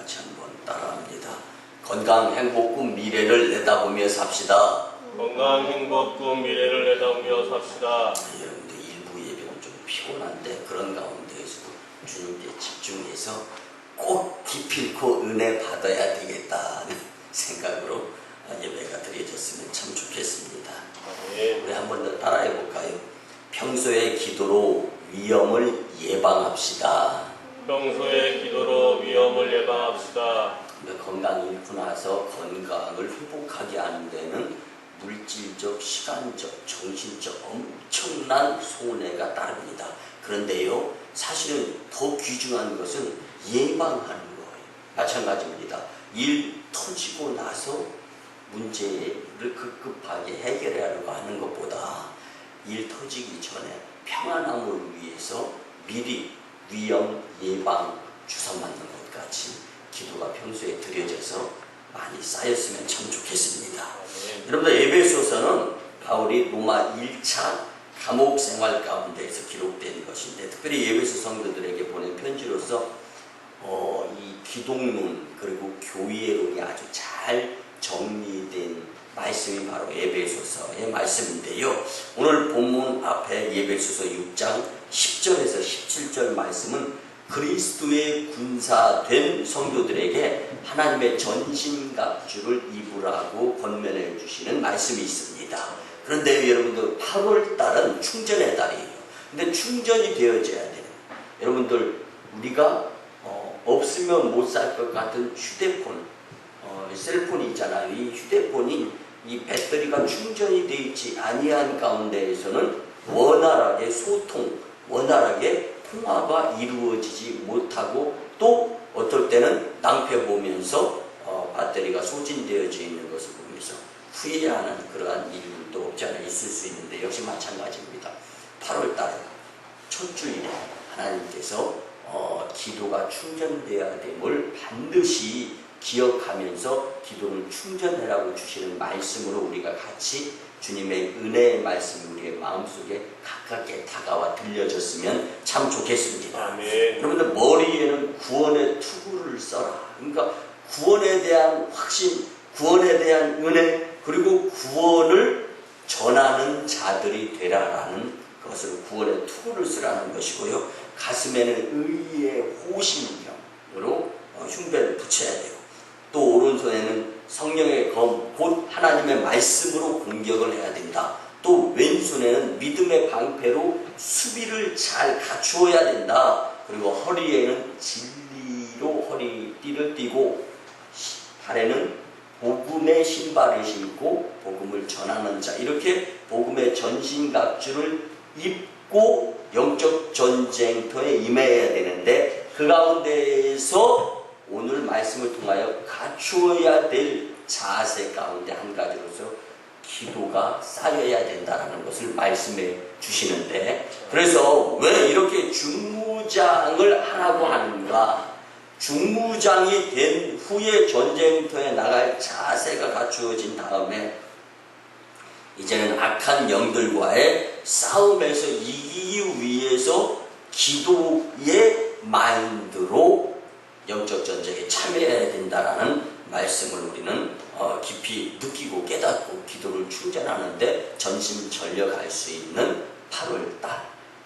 같이 한번 따라합니다. 건강, 행복, 꿈, 미래를 내다보며 삽시다. 건강, 행복, 꿈, 미래를 내다보며 삽시다. 여러분들 일부 예배는 좀 피곤한데 그런 가운데에서도 주님께 집중해서 꼭 기필코 은혜 받아야 되겠다는 생각으로 예배가 드려졌으면 참 좋겠습니다. 우리 한 번 더 따라해 볼까요? 평소의 기도로 위험을 예방합시다. 평소의 기도로 위험을 예방합시다. 건강이 잃고 나서 건강을 회복하게 하는 데는 물질적, 시간적, 정신적 엄청난 손해가 따릅니다. 그런데요, 사실은 더 귀중한 것은 예방하는 거예요. 마찬가지입니다. 일 터지고 나서 문제를 급급하게 해결하려고 하는 것보다 일 터지기 전에 평안함을 위해서 미리 위험 예방 주사 맞는 것 같이 기도가 평소에 드려져서 많이 쌓였으면 참 좋겠습니다. 여러분들 에베소서는 바울이 로마 1차 감옥 생활 가운데에서 기록된 것인데 특별히 에베소 성도들에게 보낸 편지로서 이 기독론 그리고 교회론이 아주 잘 정리된 말씀이 바로 에베소서의 말씀인데요. 오늘 본문 앞에 에베소서 6장 10절에서 17절 말씀은 그리스도의 군사된 성도들에게 하나님의 전신갑주를 입으라고 권면해 주시는 말씀이 있습니다. 그런데 여러분들 8월달은 충전의 달이에요. 근데 충전이 되어져야 돼요. 여러분들 우리가 없으면 못 살 것 같은 휴대폰, 셀폰이 있잖아요. 이 휴대폰이 이 배터리가 충전이 되어 있지 아니한 가운데에서는 원활하게 소통, 원활하게 통화가 이루어지지 못하고 또 어떨 때는 낭패 보면서 배터리가 소진되어져 있는 것을 보면서 후회하는 그러한 일들도 없지 않아 있을 수 있는데 역시 마찬가지입니다. 8월달 첫 주일에 하나님께서 기도가 충전되어야 됨을 반드시 기억하면서 기도를 충전해라고 주시는 말씀으로 우리가 같이 주님의 은혜의 말씀이 우리의 마음속에 가깝게 다가와 들려졌으면 참 좋겠습니다. 아멘. 여러분들 머리에는 구원의 투구를 써라. 그러니까 구원에 대한 확신, 구원에 대한 은혜, 그리고 구원을 전하는 자들이 되라라는 것을 구원의 투구를 쓰라는 것이고요. 가슴에는 의의 호심경으로 흉배를 붙여야 돼요. 또 오른손에는 성령의 검, 곧 하나님의 말씀으로 공격을 해야 된다. 또 왼손에는 믿음의 방패로 수비를 잘 갖추어야 된다. 그리고 허리에는 진리로 허리띠를 띠고 발에는 복음의 신발을 신고 복음을 전하는 자, 이렇게 복음의 전신갑주를 입고 영적 전쟁터에 임해야 되는데 그 가운데에서 오늘 말씀을 통하여 갖추어야 될 자세 가운데 한 가지로서 기도가 쌓여야 된다는 것을 말씀해 주시는데, 그래서 왜 이렇게 중무장을 하라고 하는가? 중무장이 된 후에 전쟁터에 나갈 자세가 갖추어진 다음에 이제는 악한 영들과의 싸움에서 이기기 위해서 기도의 마인드로 영적 전쟁에 참여해야 된다라는 말씀을 우리는 깊이 느끼고 깨닫고 기도를 충전하는데 전심전력할 수 있는 8월달,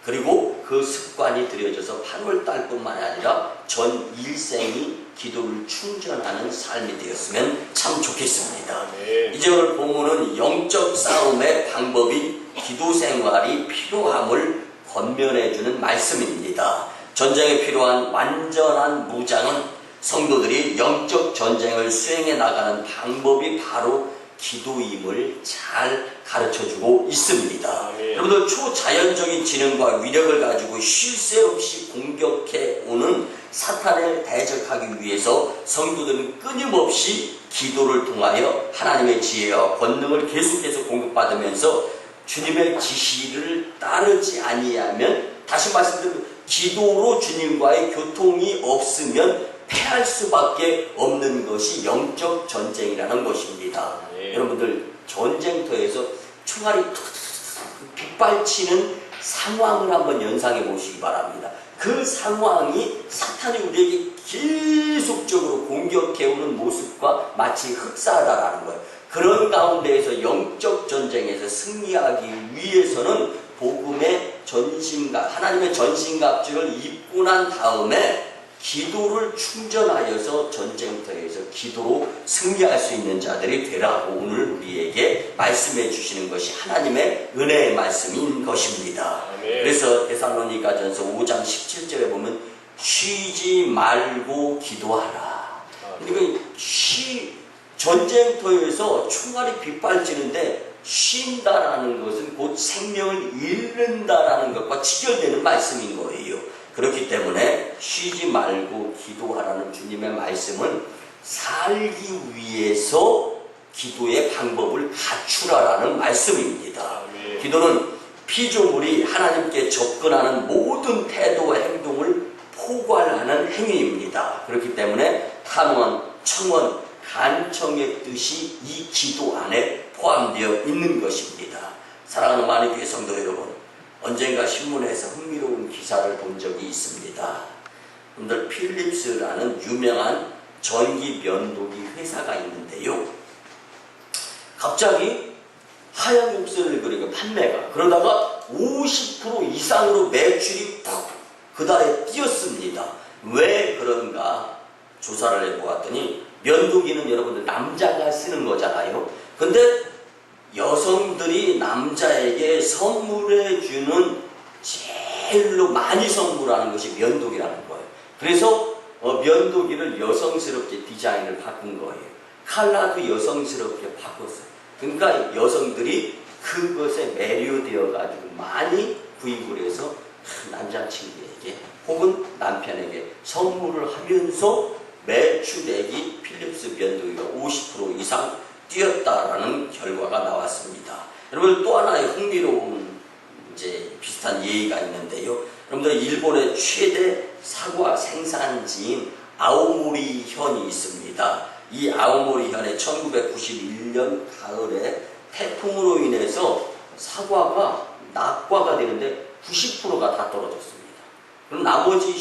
그리고 그 습관이 들여져서 8월달뿐만 아니라 전 일생이 기도를 충전하는 삶이 되었으면 참 좋겠습니다. 이제 오늘 본문은 영적 싸움의 방법인 기도 생활이 필요함을 권면해주는 말씀입니다. 전쟁에 필요한 완전한 무장은 성도들이 영적 전쟁을 수행해 나가는 방법이 바로 기도임을 잘 가르쳐주고 있습니다. 여러분들 초자연적인 지능과 위력을 가지고 쉴 새 없이 공격해 오는 사탄을 대적하기 위해서 성도들은 끊임없이 기도를 통하여 하나님의 지혜와 권능을 계속해서 공급받으면서 주님의 지시를 따르지 아니하면, 다시 말씀드리면 기도로 주님과의 교통이 없으면 패할 수밖에 없는 것이 영적 전쟁이라는 것입니다. 여러분들 전쟁터에서 총알이 빗발치는 상황을 한번 연상해 보시기 바랍니다. 그 상황이 사탄이 우리에게 계속적으로 공격해오는 모습과 마치 흡사하다라는 거예요. 그런 가운데에서 영적 전쟁에서 승리하기 위해서는 복음의 전신갑, 하나님의 전신갑주를 입고 난 다음에 기도를 충전하여서 전쟁터에서 기도로 승리할 수 있는 자들이 되라고 오늘 우리에게 말씀해 주시는 것이 하나님의 은혜의 말씀인 것입니다. 아멘. 그래서 데살로니가전서 5장 17절에 보면 쉬지 말고 기도하라. 그러니까 전쟁터에서 총알이 빗발치는데 쉰다라는 것은 곧 생명을 잃는다라는 것과 직결되는 말씀인 거예요. 그렇기 때문에 쉬지 말고 기도하라는 주님의 말씀은 살기 위해서 기도의 방법을 갖추라라는 말씀입니다. 아멘. 기도는 피조물이 하나님께 접근하는 모든 태도와 행동을 포괄하는 행위입니다. 그렇기 때문에 탐원, 청원, 간청의 뜻이 이 기도 안에 포함되어 있는 것입니다. 사랑하는 만혜교회 성도 여러분, 언젠가 신문에서 흥미로운 기사를 본 적이 있습니다. 여러분들 필립스라는 유명한 전기 면도기 회사가 있는데요. 갑자기 하향 곡선을 그리고 판매가 그러다가 50% 이상으로 매출이 푹 그달에 뛰었습니다. 왜 그런가 조사를 해보았더니 면도기는 여러분들 남자가 쓰는 거잖아요. 근데 여성들이 남자에게 선물해주는 제일로 많이 선물하는 것이 면도기라는 거예요. 그래서 면도기를 여성스럽게 디자인을 바꾼 거예요. 컬러도 여성스럽게 바꿨어요. 그러니까 여성들이 그것에 매료되어 가지고 많이 구입을 해서 남자친구에게 혹은 남편에게 선물을 하면서 매출액이 필립스 면도기가 50% 이상 뛰었다라는 결과가 나왔습니다. 여러분 또 하나의 흥미로운 비슷한 예가 있는데요. 여러분들 일본의 최대 사과 생산지인 아오모리현이 있습니다. 이 아오모리현에 1991년 가을에 태풍으로 인해서 사과가 낙과가 되는데 90%가 다 떨어졌습니다. 그럼 나머지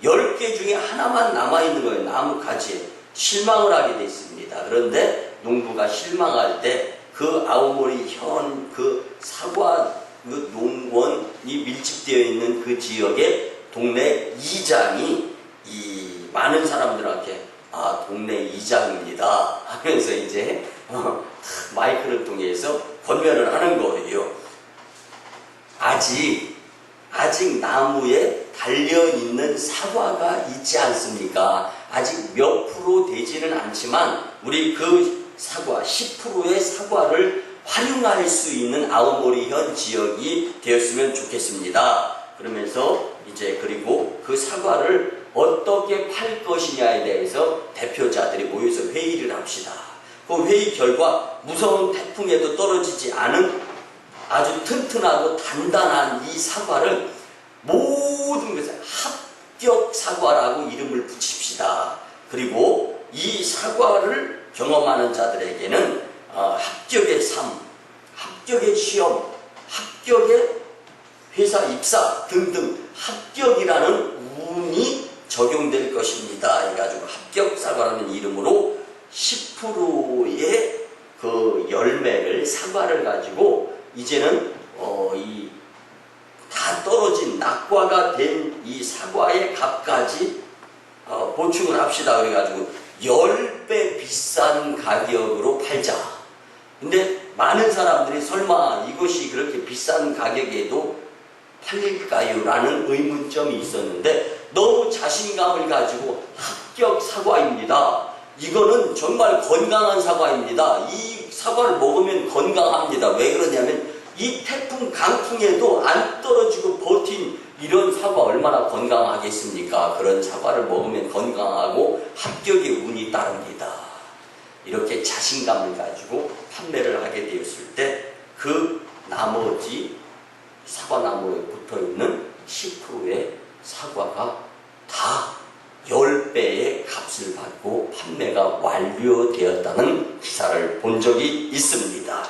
10개 중에 하나만 남아있는 거예요. 나무 가지에. 실망을 하게 됐습니다. 그런데 농부가 실망할 때 그 아오모리현 그 사과 그 농원이 밀집되어 있는 그 지역의 동네 이장이 이 많은 사람들한테 동네 이장입니다 하면서 이제 마이크를 통해서 권면을 하는 거예요. 아직 나무에 달려있는 사과가 있지 않습니까? 아직 몇 프로 되지는 않지만 우리 그 사과 10%의 사과를 활용할 수 있는 아오모리현 지역이 되었으면 좋겠습니다. 그러면서 이제 그리고 그 사과를 어떻게 팔 것이냐에 대해서 대표자들이 모여서 회의를 합시다. 그 회의 결과 무서운 태풍에도 떨어지지 않은 아주 튼튼하고 단단한 이 사과를 모든 것에 합격 사과라고 이름을 붙입시다. 그리고 이 사과를 경험하는 자들에게는 합격의 삶, 합격의 시험, 합격의 회사 입사 등등 합격이라는 운이 적용될 것입니다. 해가지고 합격 사과라는 이름으로 10%의 그 열매를 사과를 가지고 이제는 다 떨어진 낙과가 된 이 사과의 값까지 보충을 합시다. 그래가지고 10배 비싼 가격으로 팔자. 근데 많은 사람들이 설마 이것이 그렇게 비싼 가격에도 팔릴까요? 라는 의문점이 있었는데 너무 자신감을 가지고 합격 사과입니다. 이거는 정말 건강한 사과입니다. 이 사과를 먹으면 건강합니다. 왜 그러냐면 이 태풍 강풍에도 안 떨어지고 버틴 이런 사과 얼마나 건강하겠습니까? 그런 사과를 먹으면 건강하고 합격의 운이 따릅니다. 이렇게 자신감을 가지고 판매를 하게 되었을 때 그 나머지 사과나무에 붙어있는 10%의 사과가 다 10배의 값을 받고 판매가 완료되었다는 기사를 본 적이 있습니다.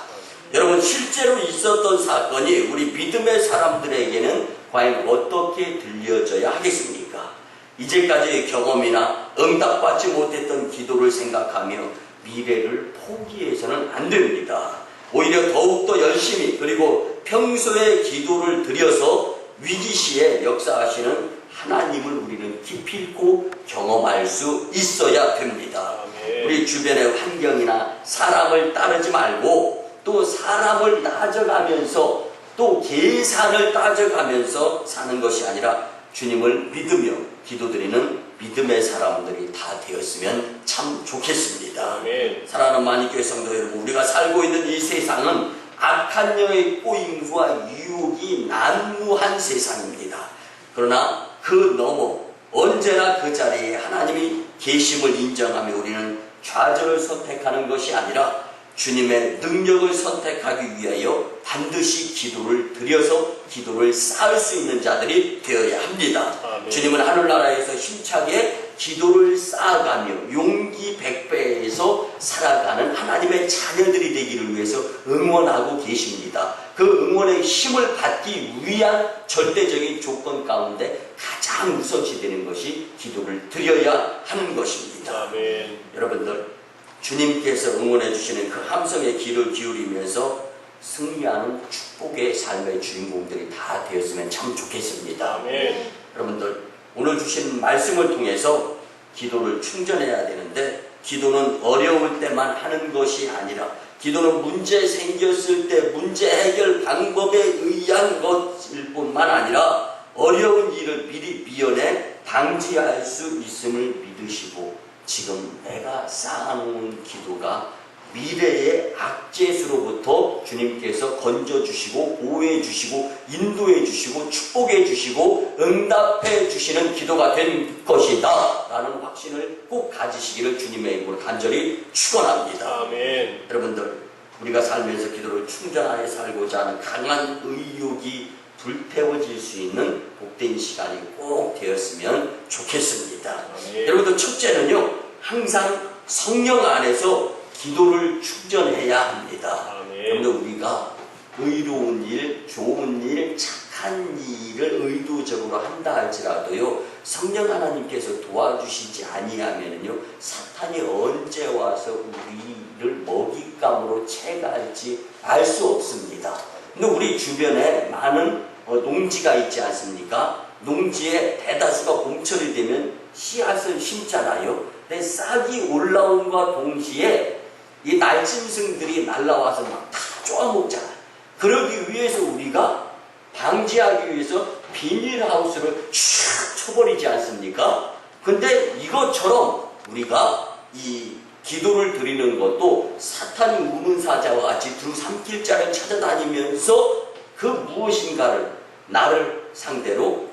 여러분, 실제로 있었던 사건이 우리 믿음의 사람들에게는 과연 어떻게 들려져야 하겠습니까? 이제까지의 경험이나 응답받지 못했던 기도를 생각하며 미래를 포기해서는 안 됩니다. 오히려 더욱더 열심히, 그리고 평소에 기도를 드려서 위기시에 역사하시는 하나님을 우리는 기필코 경험할 수 있어야 됩니다. 아멘. 우리 주변의 환경이나 사람을 따르지 말고, 또 사람을 따져가면서, 또 계산을 따져가면서 사는 것이 아니라 주님을 믿으며 기도드리는 믿음의 사람들이 다 되었으면 참 좋겠습니다. 아멘. 사랑하는 만익교회 성도 여러분, 우리가 살고 있는 이 세상은 악한 영의 꼬임과 유혹이 난무한 세상입니다. 그러나 그 너머 언제나 그 자리에 하나님이 계심을 인정하며 우리는 좌절을 선택하는 것이 아니라 주님의 능력을 선택하기 위하여 반드시 기도를 드려서 기도를 쌓을 수 있는 자들이 되어야 합니다. 아멘. 주님은 하늘나라에서 힘차게 기도를 쌓아가며 용기 백배에서 살아가는 하나님의 자녀들이 되기를 위해서 응원하고 계십니다. 그 응원의 힘을 받기 위한 절대적인 조건 가운데 가장 우선시되는 것이 기도를 드려야 하는 것입니다. 아멘. 여러분들, 주님께서 응원해 주시는 그 함성에 귀를 기울이면서 승리하는 축복의 삶의 주인공들이 다 되었으면 참 좋겠습니다. 아멘. 여러분들, 오늘 주신 말씀을 통해서 기도를 충전해야 되는데, 기도는 어려울 때만 하는 것이 아니라 기도는 문제 생겼을 때 문제 해결 방법에 의한 것일 뿐만 아니라 어려운 일을 미리 미연에 방지할 수 있음을 믿으시고, 지금 내가 쌓아놓은 기도가 미래의 악재수로부터 주님께서 건져주시고 보호해주시고 인도해주시고 축복해주시고 응답해주시는 기도가 된 것이다 라는 확신을 꼭 가지시기를 주님의 이름으로 간절히 축원합니다. 아멘. 여러분들, 우리가 살면서 기도를 충전하여 살고자 하는 강한 의욕이 불태워질 수 있는 복된 시간이 꼭 되었으면 좋겠습니다. 아멘. 여러분들, 첫째는요, 항상 성령 안에서 기도를 충전해야 합니다. 아멘. 여러분들, 우리가 의로운 일, 좋은 일, 착한 일을 의도적으로 한다 할지라도요, 성령 하나님께서 도와주시지 아니하면요, 사탄이 언제 와서 우리를 먹잇감으로 채갈지 알 수 없습니다. 근데 우리 주변에 많은 농지가 있지 않습니까? 농지에 대다수가 봄철이 되면 씨앗을 심잖아요. 근데 싹이 올라옴과 동시에 이 날짐승들이 날라와서 막 다 쪼아먹잖아요. 그러기 위해서 우리가 방지하기 위해서 비닐하우스를 쫙 쳐버리지 않습니까? 근데 이것처럼 우리가 이 기도를 드리는 것도 사탄이 우문사자와 같이 두 삼킬자를 찾아다니면서 그 무엇인가를 나를 상대로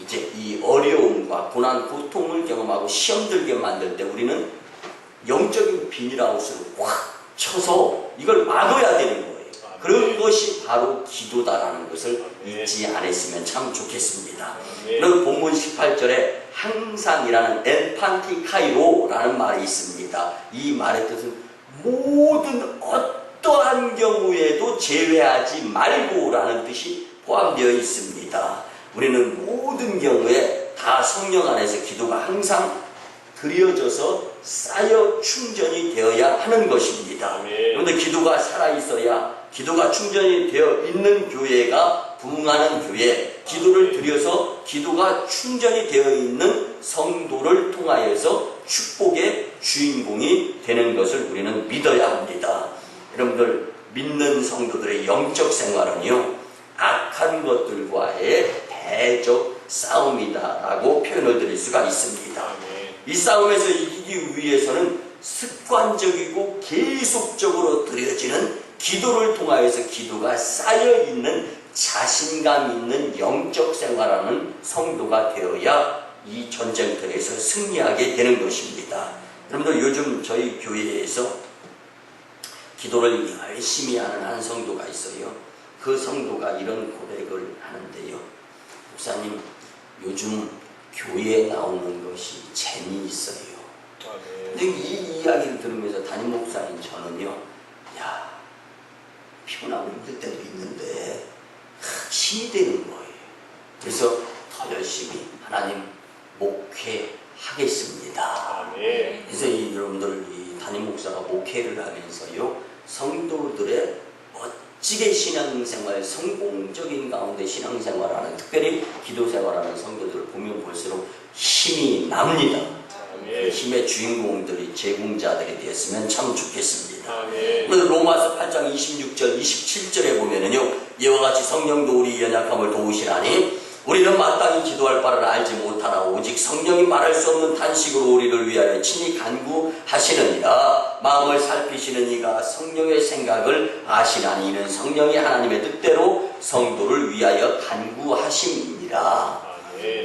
이제 이 어려움과 고난, 고통을 경험하고 시험 들게 만들 때 우리는 영적인 비닐하우스를 확 쳐서 이걸 막아야 되는 거예요. 그런 것이 바로 기도다라는 것을 잊지 않았으면 참 좋겠습니다. 그리고 본문 18절에 항상이라는 엔판티카이로라는 말이 있습니다. 이 말의 뜻은 모든 어떠한 경우에도 제외하지 말고라는 뜻이 포함되어 있습니다. 우리는 모든 경우에 다 성령 안에서 기도가 항상 드려져서 쌓여 충전이 되어야 하는 것입니다. 그런데 기도가 살아있어야, 기도가 충전이 되어 있는 교회가 부흥하는 교회, 기도를 드려서 기도가 충전이 되어 있는 성도를 통하여서 축복의 주인공이 되는 것을 우리는 믿어야 합니다. 여러분들, 믿는 성도들의 영적 생활은요, 악한 것들과의 대적 싸움이다라고 표현을 드릴 수가 있습니다. 이 싸움에서 이기기 위해서는 습관적이고 계속적으로 드려지는 기도를 통하여서 기도가 쌓여있는 자신감 있는 영적 생활하는 성도가 되어야 이 전쟁터에서 승리하게 되는 것입니다. 여러분들, 요즘 저희 교회에서 기도를 열심히 하는 한 성도가 있어요. 그 성도가 이런 고백을 하는데요. 목사님, 요즘 교회에 나오는 것이 재미있어요. 근데 이 이야기를 들으면서 담임 목사인 저는요, 야, 피곤하고 힘들 때도 있는데 힘이 되는 거예요. 그래서 더 열심히 하나님 목회하겠습니다. 아멘. 그래서 여러분들 이 담임 목사가 목회를 하면서요, 성도들의 멋지게 신앙생활, 성공적인 가운데 신앙생활하는, 특별히 기도생활하는 성도들을 보면 볼수록 힘이 납니다. 그 힘의 주인공들이 제공자들이 되었으면 참 좋겠습니다. 아멘. 로마서 8장 26절 27절에 보면은요, 이와 같이 성령도 우리 연약함을 도우시나니 우리는 마땅히 기도할 바를 알지 못하나 오직 성령이 말할 수 없는 탄식으로 우리를 위하여 친히 간구하시느니라. 마음을 살피시는 이가 성령의 생각을 아시나니 이는 성령이 하나님의 뜻대로 성도를 위하여 간구하심이니라.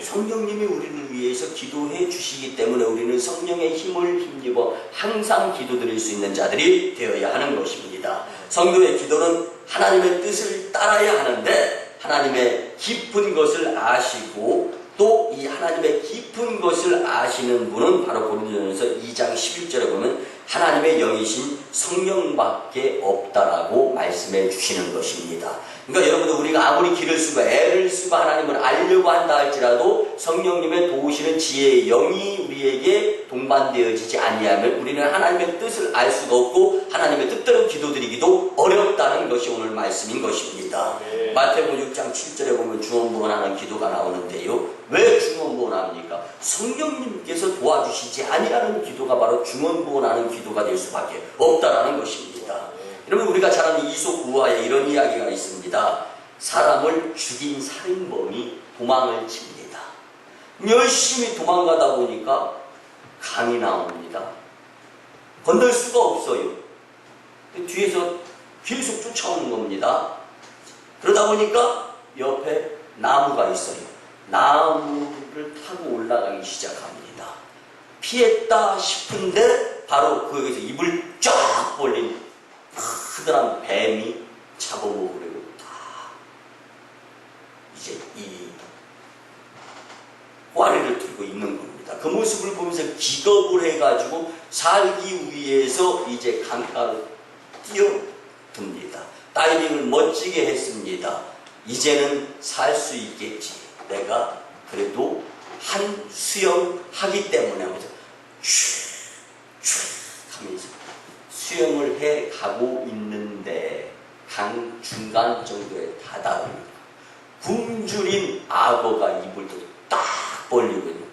성령님이 우리를 위해서 기도해 주시기 때문에 우리는 성령의 힘을 힘입어 항상 기도드릴 수 있는 자들이 되어야 하는 것입니다. 성도의 기도는 하나님의 뜻을 따라야 하는데 하나님의 깊은 것을 아시고 또 이 하나님의 깊은 것을 아시는 분은 바로 고린도전서 2장 11절에 보면 하나님의 영이신 성령밖에 없다라고 말씀해 주시는 것입니다. 그러니까 여러분들 우리가 아무리 길을 쓰고 애를 쓰고 하나님을 알려고 한다 할지라도 성령님의 도우시는 지혜의 영이 우리에게 동반되어지지 아니하면 우리는 하나님의 뜻을 알 수가 없고 하나님의 뜻대로 기도드리기도 어렵다는 것이 오늘 말씀인 것입니다. 네. 마태복음 6장 7절에 보면 중언부언하는 기도가 나오는데요. 왜 중언부언합니까? 성령님께서 도와주시지 아니하는 기도가 바로 중언부언하는 기도가 될 수밖에 없다라는 것입니다. 여러분 우리가 잘 아는 이솝 우화에 이런 이야기가 있습니다. 사람을 죽인 살인범이 도망을 칩니다. 열심히 도망가다 보니까 강이 나옵니다. 건널 수가 없어요. 뒤에서 계속 쫓아오는 겁니다. 그러다 보니까 옆에 나무가 있어요. 나무를 타고 올라가기 시작합니다. 피했다 싶은데 바로 거기서 입을 쫙 벌린 크다란 뱀이 잡아먹으려고 딱 이제 이 꼬리를 들고 있는 겁니다. 그 모습을 보면서 기겁을 해가지고 살기 위해서 이제 강가로 뛰어듭니다. 다이빙을 멋지게 했습니다. 이제는 살 수 있겠지. 내가 그래도 한 수영 하기 때문에 하면서 슉슉 하면서 수영을 해 가고 있는데 강 중간 정도에 다다릅니다. 굶주린 악어가 입을 딱 벌리거든요.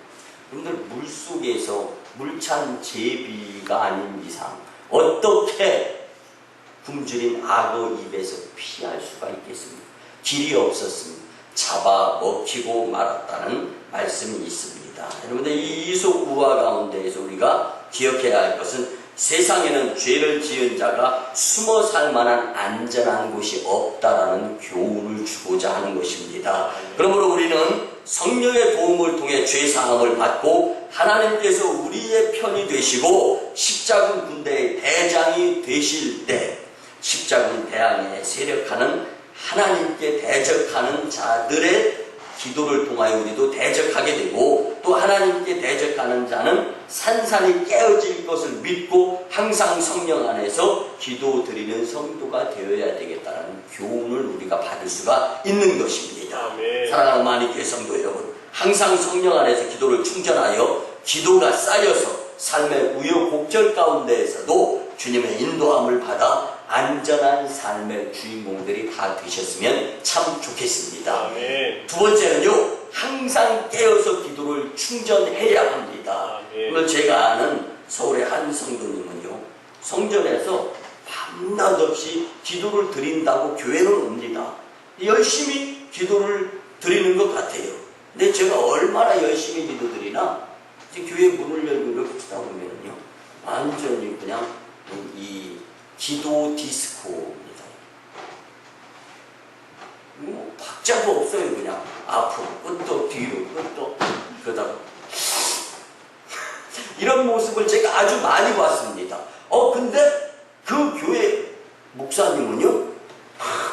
여러분들 물속에서 물찬 제비가 아닌 이상 어떻게 굶주린 악어 입에서 피할 수가 있겠습니까? 길이 없었습니다. 잡아 먹히고 말았다는 말씀이 있습니다. 여러분들 이 이솝 우화 가운데에서 우리가 기억해야 할 것은 세상에는 죄를 지은 자가 숨어 살 만한 안전한 곳이 없다라는 교훈을 주고자 하는 것입니다. 그러므로 우리는 성령의 도움을 통해 죄사함을 받고 하나님께서 우리의 편이 되시고 십자군 군대의 대장이 되실 때 십자군 대항에 세력하는 하나님께 대적하는 자들의 기도를 통하여 우리도 대적하게 되고 또 하나님께 대적하는 자는 산산이 깨어질 것을 믿고 항상 성령 안에서 기도드리는 성도가 되어야 되겠다는 교훈을 우리가 받을 수가 있는 것입니다. 아멘. 사랑하는 만인교회 성도 여러분, 항상 성령 안에서 기도를 충전하여 기도가 쌓여서 삶의 우여곡절 가운데에서도 주님의 인도함을 받아 안전한 삶의 주인공들이 다 되셨으면 참 좋겠습니다. 아멘. 두 번째는요, 항상 깨어서 기도를 충전해야 합니다. 아멘. 오늘 제가 아는 서울의 한 성도님은요, 성전에서 밤낮 없이 기도를 드린다고 교회를 옵니다. 열심히 기도를 드리는 것 같아요. 근데 제가 얼마나 열심히 기도 드리나, 이제 교회 문을 열고 이렇게 쓰다 보면요, 완전히 그냥 이 기도 디스코입니다. 뭐 박자가 없어요. 그냥 앞으로 끝도 뒤로 끝도 그러다가 이런 모습을 제가 아주 많이 봤습니다. 근데 그 교회 목사님은요,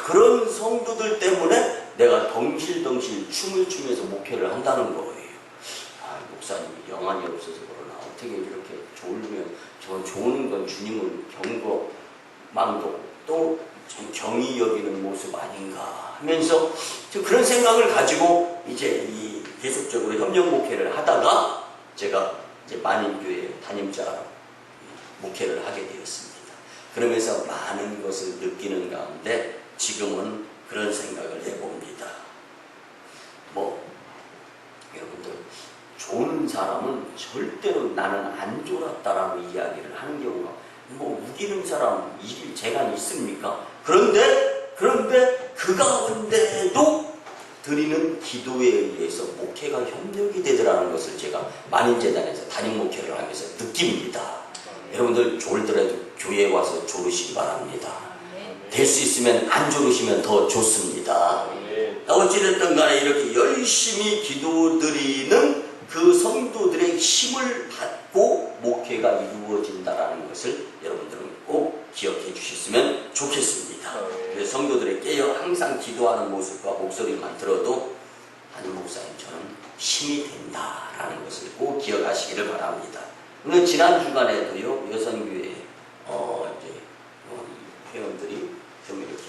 그런 성도들 때문에 내가 덩실덩실 춤을 추면서 목회를 한다는 거예요. 목사님이 영안이 없어서 그러나 어떻게 이렇게 졸면 저 좋은 건 주님을 경거 망도 또 좀 경이 여기는 모습 아닌가 하면서 그런 생각을 가지고 이제 이 계속적으로 협력 목회를 하다가 제가 이제 만인교회 담임자 목회를 하게 되었습니다. 그러면서 많은 것을 느끼는 가운데 지금은 그런 생각을 해봅니다. 여러분들 좋은 사람은 절대로 나는 안 졸았다라고 이야기를 하는 경우가 우기는 사람 일일 재간이 있습니까? 그런데 그 가운데도 드리는 기도에 의해서 목회가 협력이 되더라는 것을 제가 만인재단에서 담임 목회를 하면서 느낍니다. 여러분들 졸더라도 교회에 와서 졸으시기 바랍니다. 될 수 있으면 안 졸으시면 더 좋습니다. 어찌됐든 간에 이렇게 열심히 기도드리는 그 성도들의 힘을 받고 목회가 이루어진다는 것을 여러분들은 꼭 기억해 주셨으면 좋겠습니다. 그래서 성도들의 깨어 항상 기도하는 모습과 목소리만 들어도 담임 목사님 저는 힘이 된다라는 것을 꼭 기억하시기를 바랍니다. 오늘 지난 주간에도요 여성교회 회원들이 좀 이렇게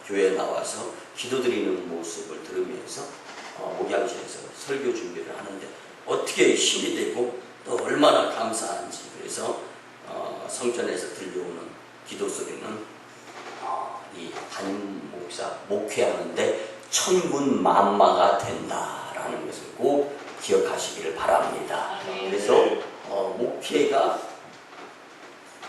교회에 나와서 기도드리는 모습을 들으면서 목양실에서 설교 준비를 하는데 어떻게 힘이 되고 또 얼마나 감사한지. 그래서 성전에서 들려오는 기도 소리는 이 담임 목사 목회하는데 천군만마가 된다라는 것을 꼭 기억하시기를 바랍니다. 그래서 목회가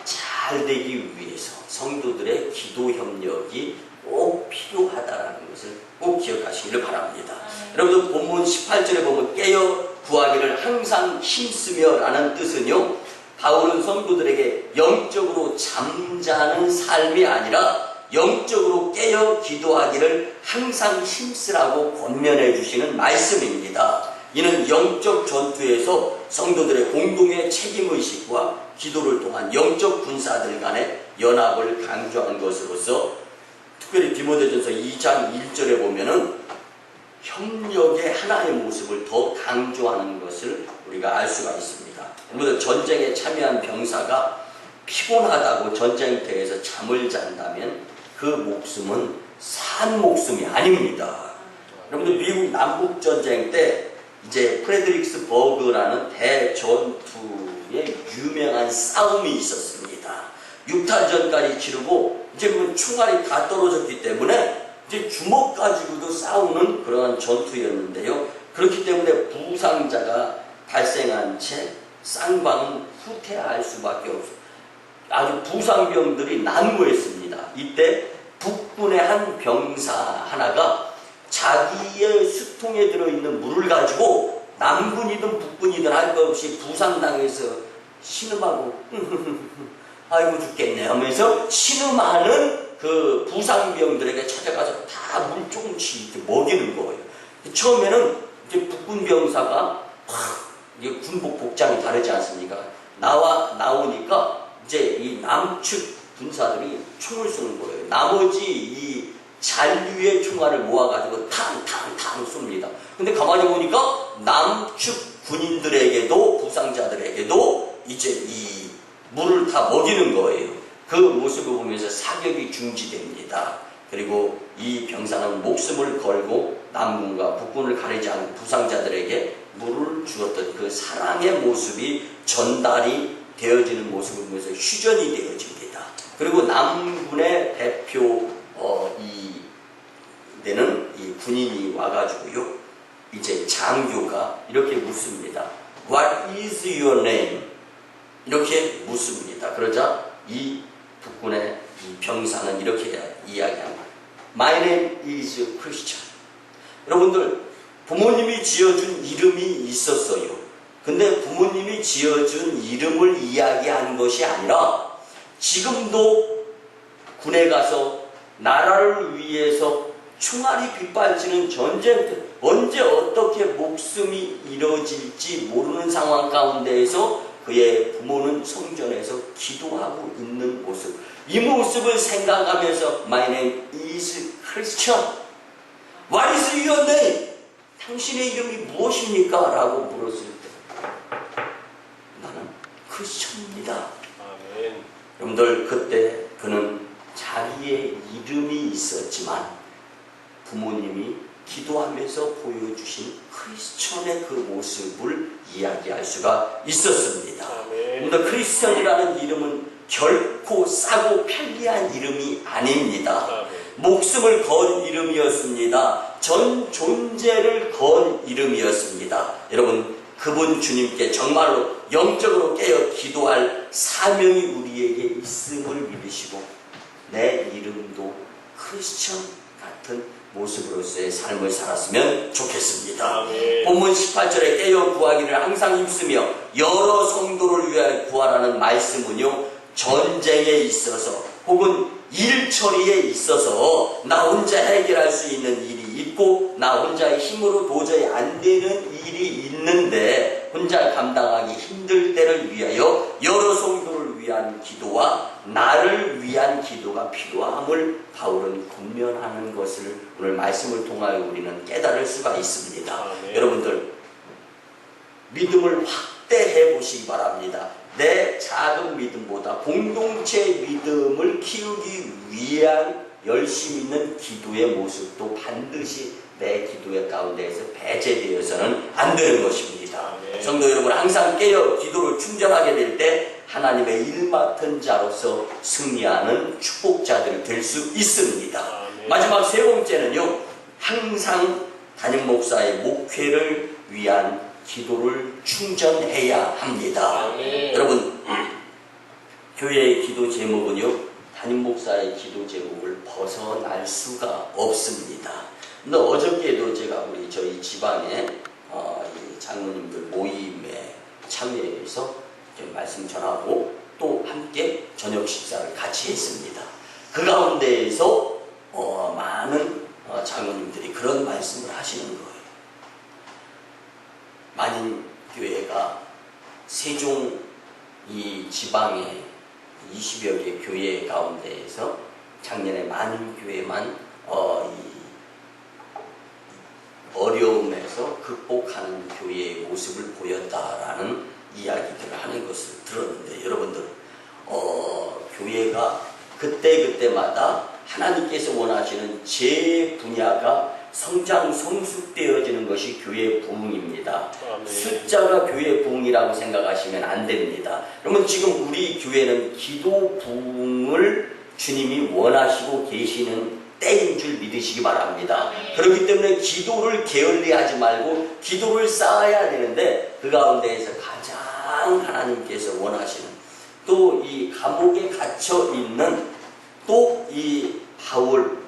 잘 되기 위해서 성도들의 기도 협력이 꼭 필요하다라는 것을 꼭 기억하시기를 바랍니다. 여러분들 본문 18절에 보면 깨어 구하기를 항상 힘쓰며 라는 뜻은요, 바울은 성도들에게 영적으로 잠자는 삶이 아니라 영적으로 깨어 기도하기를 항상 힘쓰라고 권면해 주시는 말씀입니다. 이는 영적 전투에서 성도들의 공동의 책임의식과 기도를 통한 영적 군사들 간의 연합을 강조한 것으로서 특별히 디모데전서 2장 1절에 보면은 협력의 하나의 모습을 더 강조하는 것을 우리가 알 수가 있습니다. 여러분들 전쟁에 참여한 병사가 피곤하다고 전쟁터에서 잠을 잔다면 그 목숨은 산 목숨이 아닙니다. 여러분들 미국 남북전쟁 때 이제 프레드릭스버그라는 대전투의 유명한 싸움이 있었습니다. 6탈전까지 치르고 이제 총알이 다 떨어졌기 때문에 이제 주먹 가지고도 싸우는 그러한 전투였는데요. 그렇기 때문에 부상자가 발생한 채 쌍방은 후퇴할 수밖에 없어요. 아주 부상병들이 난무했습니다. 이때 북군의 한 병사 하나가 자기의 수통에 들어있는 물을 가지고 남군이든 북군이든 할 것 없이 부상당해서 신음하고 아이고 죽겠네 하면서 신음하는 그 부상병들에게 찾아가서 다 물 조금씩 이렇게 먹이는 거예요. 처음에는 이제 북군 병사가 이게 군복 복장이 다르지 않습니까? 나오니까 이제 이 남측 군사들이 총을 쏘는 거예요. 나머지 이 잔류의 총알을 모아가지고 탕탕탕 쏩니다. 근데 가만히 보니까 남측 군인들에게도 부상자들에게도 이제 이 물을 다 먹이는 거예요. 그 모습을 보면서 사격이 중지됩니다. 그리고 이 병사는 목숨을 걸고 남군과 북군을 가리지 않고 부상자들에게 물을 주었던 그 사랑의 모습이 전달이 되어지는 모습을 보면서 휴전이 되어집니다. 그리고 남군의 대표 되는 이 군인이 와가지고요, 이제 장교가 이렇게 묻습니다. What is your name? 이렇게 묻습니다. 그러자 이 북군의 이 병사는 이렇게 이야기합니다. My name is Christian. 여러분들, 부모님이 지어준 이름이 있었어요. 근데 부모님이 지어준 이름을 이야기한 것이 아니라 지금도 군에 가서 나라를 위해서 총알이 빗발치는 전쟁 때 언제 어떻게 목숨이 이뤄질지 모르는 상황 가운데에서 그의 부모는 성전에서 기도하고 있는 모습, 이 모습을 생각하면서 My name is Christian. What is your name? 당신의 이름이 무엇입니까? 라고 물었을 때 나는 크리스천입니다. 아멘. 여러분들, 그때 그는 다리에 이름이 있었지만 부모님이 기도하면서 보여주신 크리스천의 그 모습을 이야기할 수가 있었습니다. 아멘. 근데 크리스천이라는 이름은 결코 싸고 편리한 이름이 아닙니다. 아멘. 목숨을 건 이름이었습니다. 전 존재를 건 이름이었습니다. 여러분, 그분 주님께 정말로 영적으로 깨어 기도할 사명이 우리에게 있음을 믿으시고 내 이름도 크리스천 같은 모습으로서의 삶을 살았으면 좋겠습니다. 아멘. 본문 18절에 깨어 구하기를 항상 힘쓰며 여러 성도를 위하여 구하라는 말씀은요, 전쟁에 있어서 혹은 일 처리에 있어서 나 혼자 해결할 수 있는 일이 있고 나 혼자의 힘으로 도저히 안 되는 일이 있는데 혼자 감당하기 힘들 때를 위하여 여러 성도를 위한 기도와 나를 위한 기도가 필요함을 바울은 권면하는 것을 오늘 말씀을 통하여 우리는 깨달을 수가 있습니다. 아멘. 여러분들, 믿음을 확대해 보시기 바랍니다. 내 작은 믿음보다 공동체 믿음을 키우기 위한 열심히 있는 기도의 모습도 반드시 내 기도의 가운데에서 배제되어서는 안 되는 것입니다. 아멘. 성도 여러분, 항상 깨어 기도를 충전하게 될 때 하나님의 일 맡은 자로서 승리하는 축복자들이 될 수 있습니다. 아멘. 마지막 세 번째는요, 항상 담임 목사의 목회를 위한 기도를 충전해야 합니다. 아멘. 여러분, 교회의 기도 제목은요, 담임 목사의 기도 제목을 벗어날 수가 없습니다. 근데 어저께도 제가 우리 저희 지방의 이 장로님들 모임에 참여해서 말씀 전하고 또 함께 저녁 식사를 같이 했습니다. 그 가운데에서 많은 장로님들이 그런 말씀을 하시는 거예요. 만인교회가 세종 이 지방의 20여 개 교회 가운데에서 작년에 만인교회만 어려움에서 극복하는 교회의 모습을 보였다라는 이야기들을 하는 것을 들었는데, 여러분들, 교회가 그때그때마다 하나님께서 원하시는 제 분야가 성장 성숙되어지는 것이 교회의 부흥입니다. 아멘. 숫자가 교회의 부흥이라고 생각하시면 안 됩니다. 그러면 지금 우리 교회는 기도 부흥을 주님이 원하시고 계시는 때인 줄 믿으시기 바랍니다. 그렇기 때문에 기도를 게을리하지 말고 기도를 쌓아야 되는데, 그 가운데에서 가장 하나님께서 원하시는, 또 이 감옥에 갇혀 있는 또 이 바울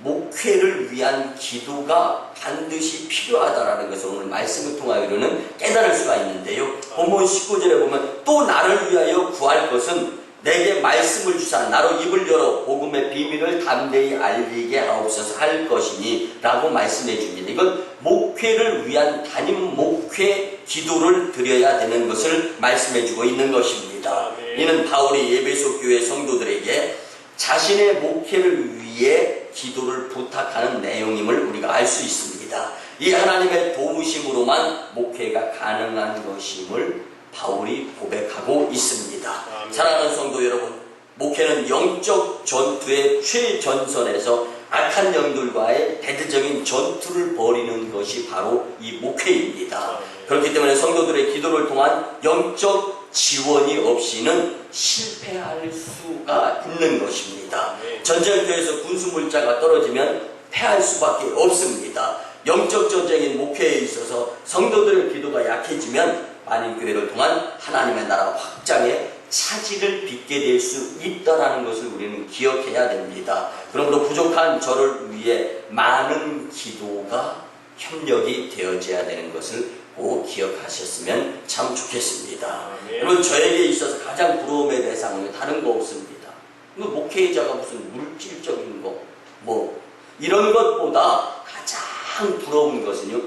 목회를 위한 기도가 반드시 필요하다라는 것을 오늘 말씀을 통하여는 깨달을 수가 있는데요. 본문 19절에 보면 또 나를 위하여 구할 것은 내게 말씀을 주사 나로 입을 열어 복음의 비밀을 담대히 알리게 하옵소서 할 것이니 라고 말씀해 줍니다. 이건 목회를 위한 담임 목회 기도를 드려야 되는 것을 말씀해 주고 있는 것입니다. 이는 바울이 에베소 교회 성도들에게 자신의 목회를 위해 기도를 부탁하는 내용임을 우리가 알 수 있습니다. 이 하나님의 도우심으로만 목회가 가능한 것임을 바울이 고백하고 있습니다. 아멘. 사랑하는 성도 여러분, 목회는 영적 전투의 최전선에서 악한 영들과의 대대적인 전투를 벌이는 것이 바로 이 목회입니다. 아멘. 그렇기 때문에 성도들의 기도를 통한 영적 지원이 없이는 실패할 수가 있는 것입니다. 아멘. 전쟁터에서 군수물자가 떨어지면 패할 수밖에 없습니다. 영적 전쟁인 목회에 있어서 성도들의 기도가 약해지면 만인교회를 통한 하나님의 나라 확장에 차질을 빚게 될 수 있다는 것을 우리는 기억해야 됩니다. 그러므로 부족한 저를 위해 많은 기도가 협력이 되어져야 되는 것을 꼭 기억하셨으면 참 좋겠습니다. 아멘. 여러분, 저에게 있어서 가장 부러움의 대상은 다른 거 없습니다. 목회자가 무슨 물질적인 거, 이런 것보다 가장 부러운 것은요,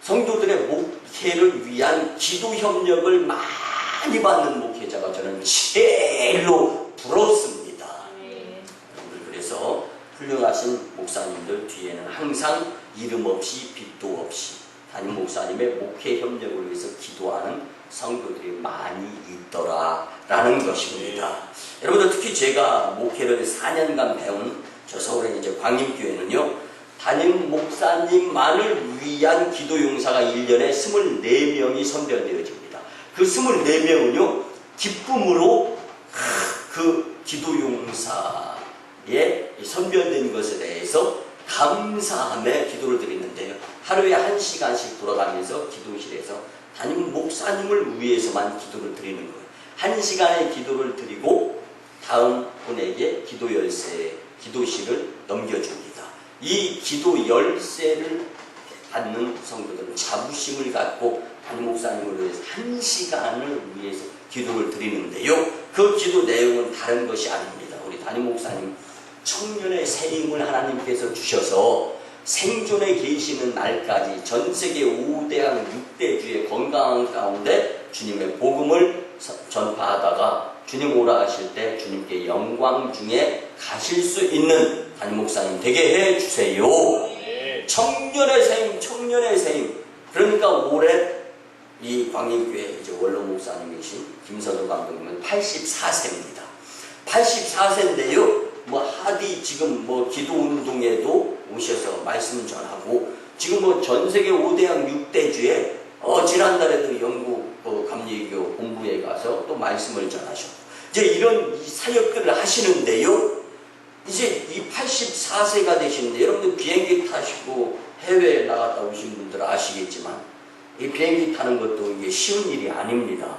성도들의 목회를 위한 기도 협력을 많이 받는 목회자가 저는 제일로 부럽습니다. 그래서 훌륭하신 목사님들 뒤에는 항상 이름 없이 빛도 없이 담임 목사님의 목회 협력을 위해서 기도하는 성도들이 많이 있더라라는 것입니다. 여러분들 특히 제가 목회를 4년간 배운 저 서울의 이제 광림교회는요, 담임 목사님만을 위한 기도 용사가 1년에 24명이 선별되어집니다. 그 24명은요, 기쁨으로 그 기도 용사의 선별된 것에 대해서 감사함에 기도를 드리는데요. 하루에 1시간씩 돌아가면서 기도실에서 담임 목사님을 위해서만 기도를 드리는 거예요. 1시간의 기도를 드리고 다음 분에게 기도 열쇠, 기도실을 넘겨줍니다. 이 기도 열쇠를 받는 성도들은 자부심을 갖고 담임 목사님을 위해서 1시간을 위해서 기도를 드리는데요. 그 기도 내용은 다른 것이 아닙니다. 우리 담임 목사님 청년의 새 힘을 하나님께서 주셔서 생존에 계시는 날까지 전 세계 5대양 6대주의 건강한 가운데 주님의 복음을 전파하다가 주님 오라 하실 때 주님께 영광 중에 가실 수 있는 담임 목사님 되게 해주세요. 청년의 새 힘, 청년의 새 힘. 그러니까 올해 이 광림교회 이제 원로 목사님이신 김선우 감독님은 84세입니다. 84세인데요. 하디 지금 기도 운동에도 오셔서 말씀 전하고 지금 전 세계 5대양 6대주에 지난달에도 영국 감리교 본부에 가서 또 말씀을 전하셨고 이제 이런 사역들을 하시는데요. 이제 이 84세가 되시는데 여러분들 비행기 타시고 해외에 나갔다 오신 분들 아시겠지만 이 비행기 타는 것도 이게 쉬운 일이 아닙니다.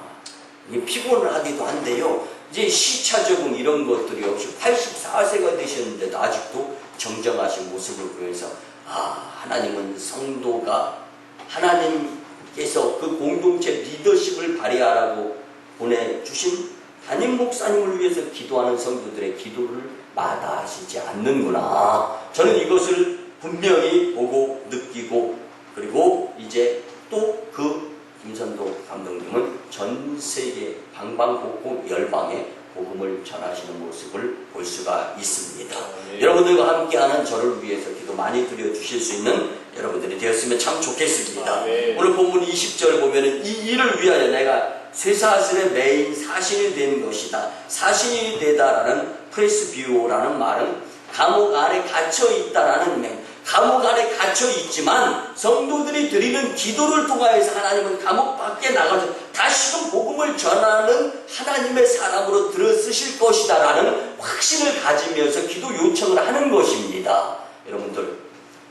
이게 피곤을 하기도 한데요. 이제 시차 적응 이런 것들이 없이 84세가 되셨는데도 아직도 정정하신 모습을 보면서 하나님은 성도가 하나님께서 그 공동체 리더십을 발휘하라고 보내주신 담임 목사님을 위해서 기도하는 성도들의 기도를 마다하시지 않는구나. 저는 이것을 분명히 보고 느끼고 그리고 이제 또 그 김선도 감독님은 전 세계 방방곡곡 열방에 복음을 전하시는 모습을 볼 수가 있습니다. 여러분들과 함께하는 저를 위해서 기도 많이 드려주실 수 있는 여러분들이 되었으면 참 좋겠습니다. 오늘 본문 20절 보면은 이 일을 위하여 내가 쇠사슬의 매인 사신이 된 것이다. 사신이 되다라는 프레스비오라는 말은 감옥 안에 갇혀 있다라는 맹. 감옥 안에 갇혀 있지만 성도들이 드리는 기도를 통하여서 하나님은 감옥 밖에 나가서 다시금 복음을 전하는 하나님의 사람으로 들어쓰실 것이다 라는 확신을 가지면서 기도 요청을 하는 것입니다. 여러분들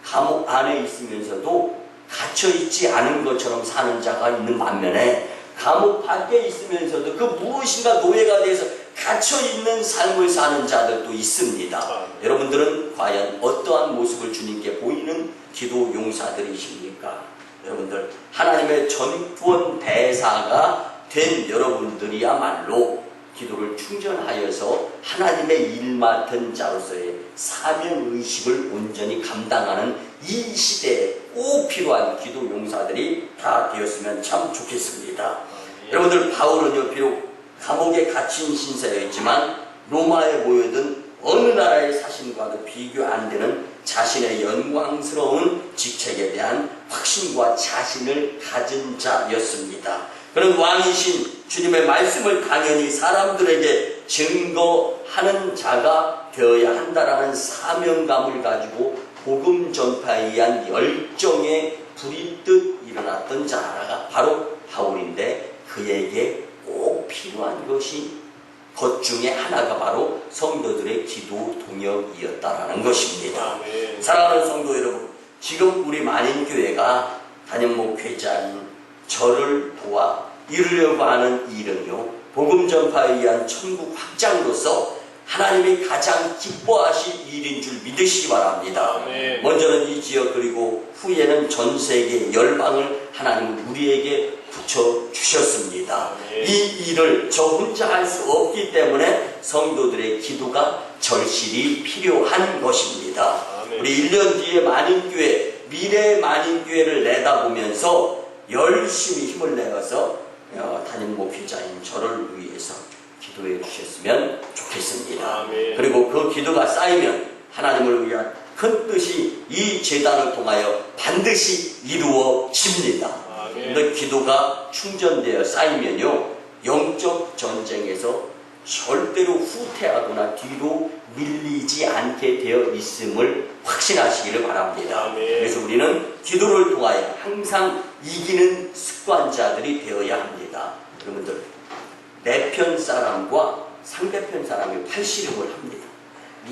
감옥 안에 있으면서도 갇혀 있지 않은 것처럼 사는 자가 있는 반면에 감옥 밖에 있으면서도 그 무엇인가 노예가 돼서 갇혀있는 삶을 사는 자들도 있습니다. 여러분들은 과연 어떠한 모습을 주님께 보이는 기도 용사들이십니까? 여러분들 하나님의 전투원 대사가 된 여러분들이야말로 기도를 충전하여서 하나님의 일 맡은 자로서의 사명의식을 온전히 감당하는 이 시대에 꼭 필요한 기도 용사들이 다 되었으면 참 좋겠습니다. 여러분들 바울은요 비록 감옥에 갇힌 신세였지만 로마에 모여든 어느 나라의 사신과도 비교 안 되는 자신의 영광스러운 직책에 대한 확신과 자신을 가진 자였습니다. 그는 왕이신 주님의 말씀을 당연히 사람들에게 증거하는 자가 되어야 한다라는 사명감을 가지고 복음 전파에 의한 열정에 불이 듯 일어났던 자가 바로 바울인데 그에게 꼭 필요한 것 중에 하나가 바로 성도들의 기도 동역이었다라는 것입니다. 사랑하는 성도 여러분, 지금 우리 만인교회가 담임 목회자인 저를 도와 이루려고 하는 일은요, 복음 전파에 의한 천국 확장으로서 하나님이 가장 기뻐하실 일인 줄 믿으시기 바랍니다. 먼저는 이 지역 그리고 후에는 전 세계 열방을 하나님은 우리에게 붙여주셨습니다. 이 일을 저 혼자 할 수 없기 때문에 성도들의 기도가 절실히 필요한 것입니다. 우리 1년 뒤에 만인교회, 미래의 만인교회를 내다보면서 열심히 힘을 내어서 담임 목회자인 저를 위해서 기도해 주셨으면 좋겠습니다. 그리고 그 기도가 쌓이면 하나님을 위한 큰 뜻이 이 제단을 통하여 반드시 이루어집니다. 근데 기도가 충전되어 쌓이면요, 영적 전쟁에서 절대로 후퇴하거나 뒤로 밀리지 않게 되어 있음을 확신하시기를 바랍니다. 그래서 우리는 기도를 통하여 항상 이기는 습관자들이 되어야 합니다. 여러분들, 내 편 사람과 상대편 사람이 팔씨름을 합니다.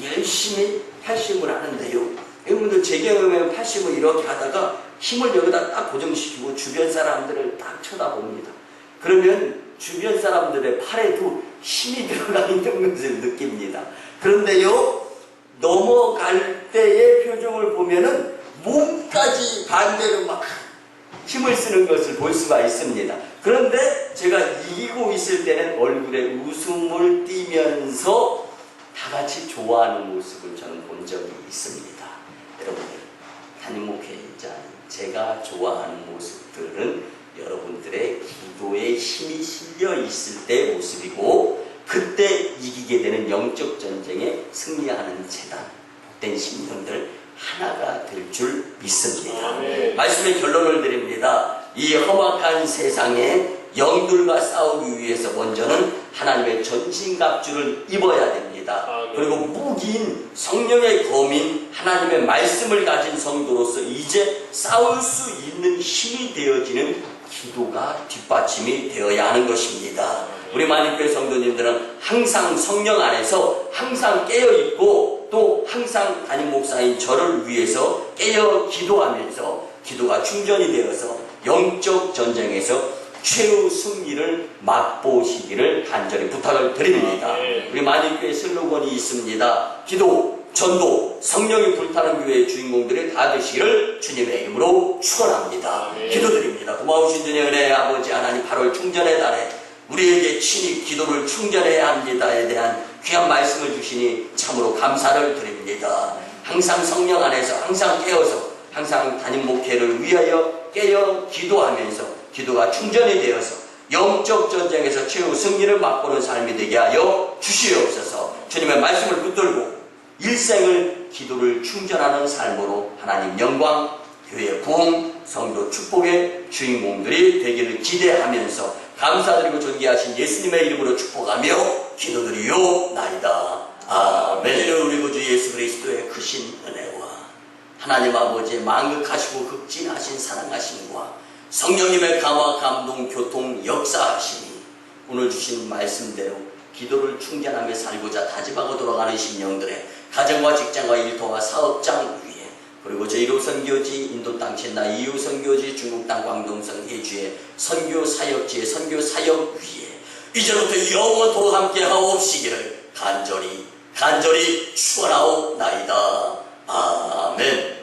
열심히 팔씨름을 하는데요, 여러분들 제 경험에는 팔씨름을 이렇게 하다가 힘을 여기다 딱 고정시키고 주변 사람들을 딱 쳐다봅니다. 그러면 주변 사람들의 팔에도 힘이 들어가 있는 것을 느낍니다. 그런데요, 넘어갈 때의 표정을 보면은 몸까지 반대로 막 힘을 쓰는 것을 볼 수가 있습니다. 그런데 제가 이기고 있을 때는 얼굴에 웃음을 띠면서 다 같이 좋아하는 모습을 저는 본 적이 있습니다. 여러분들, 담임 목회자인 제가 좋아하는 모습들은 여러분들의 기도에 힘이 실려 있을 때의 모습이고, 그때 이기게 되는 영적 전쟁에 승리하는 재단, 복된 심령들 하나가 될 줄 믿습니다. 말씀의 결론을 드립니다. 이 험악한 세상에 영들과 싸우기 위해서 먼저는 하나님의 전신갑주를 입어야 됩니다. 그리고 무기인 성령의 검인 하나님의 말씀을 가진 성도로서 이제 싸울 수 있는 힘이 되어지는 기도가 뒷받침이 되어야 하는 것입니다. 우리 만인교회 성도님들은 항상 성령 안에서 항상 깨어있고, 또 항상 담임 목사인 저를 위해서 깨어 기도하면서 기도가 충전이 되어서 영적 전쟁에서 최후 승리를 맛보시기를 간절히 부탁을 드립니다. 우리 만인교회 슬로건이 있습니다. 기도, 전도, 성령이 불타는 교회의 주인공들이 다 되시기를 주님의 이름으로 축원합니다. 기도드립니다. 고마우신 주님의 은혜 아버지 하나님, 8월 충전의 달에 우리에게 친히 기도를 충전해야 합니다에 대한 귀한 말씀을 주시니 참으로 감사를 드립니다. 항상 성령 안에서 항상 깨어서 항상 담임 목회를 위하여 깨어 기도하면서 기도가 충전이 되어서 영적 전쟁에서 최후 승리를 맛보는 삶이 되게 하여 주시옵소서. 주님의 말씀을 붙들고 일생을 기도를 충전하는 삶으로 하나님 영광, 교회 부흥, 성도 축복의 주인공들이 되기를 기대하면서 감사드리고 존귀하신 예수님의 이름으로 축복하며 기도드리오나이다. 아멘. 우리 구주 예수 그리스도의 크신 은혜와 하나님 아버지의 만극하시고 극진하신 사랑하심과 성령님의 감화 감동 교통 역사하심이 오늘 주신 말씀대로 기도를 충전하며 살고자 다짐하고 돌아가는 심령들의 가정과 직장과 일터와 사업장 위에, 그리고 제1호 선교지 인도 땅 첸나 2호 선교지 중국 땅 광동성 해주의 선교 사역지의 선교 사역 위에 이제부터 영원토록 함께 하옵시기를 간절히 축원하옵나이다. 아멘.